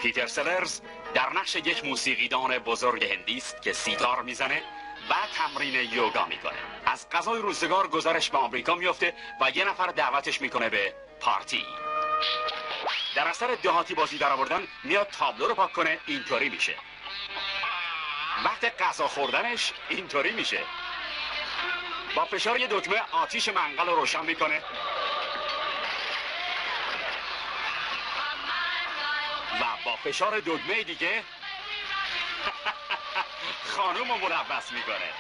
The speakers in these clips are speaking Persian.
پیتر سلرز در نقش یک موسیقیدان بزرگ هندی است که سیتار میزنه و تمرین یوگا میکنه. از قضای روزگار گذارش به آمریکا میفته و یه نفر دعوتش میکنه به پارتی. در اثر دهاتی بازی در آوردن میاد تابلو رو پاک کنه، اینطوری میشه. وقت غذا خوردنش اینطوری میشه. با فشار یه دکمه آتیش منقل رو روشن میکنه و با فشار دکمه دیگه خانوم رو ملوث میکنه.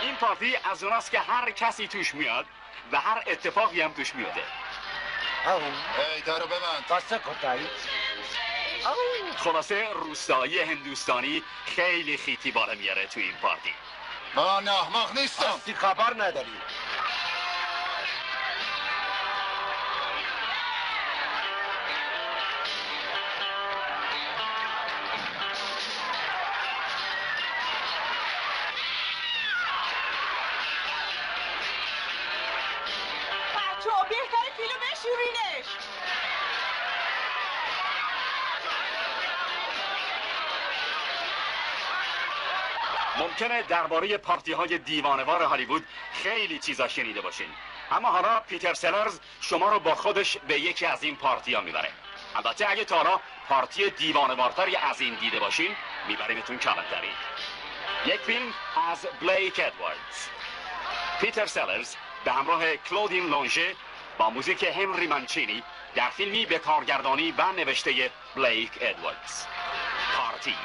این پارتی از اوناست که هر کسی توش میاد و هر اتفاقی هم توش میاده. ای دارو ببند. کاسه کتایی. خلاصه روستایی هندوستانی خیلی خیتی بالا میاره تو این پارتی. من احمق نیستم. هستی خبر نداری. بچه‌ها بهتره فیلم بشورینش. ممکنه درباره پارتی های دیوانه‌وار هالیوود خیلی چیزا شنیده باشین، اما حالا پیتر سلرز شما رو با خودش به یکی از این پارتی ها میبره. البته اگه تا حالا پارتی دیوانه‌وارتری از این دیده باشین میبریمتون کمتری. یک فیلم از بلیک ادواردز. پیتر سلرز به همراه کلودین لونژه با موزیک هنری مانچینی در فیلمی به کارگردانی و نوشته بلیک ادواردز. پارتی.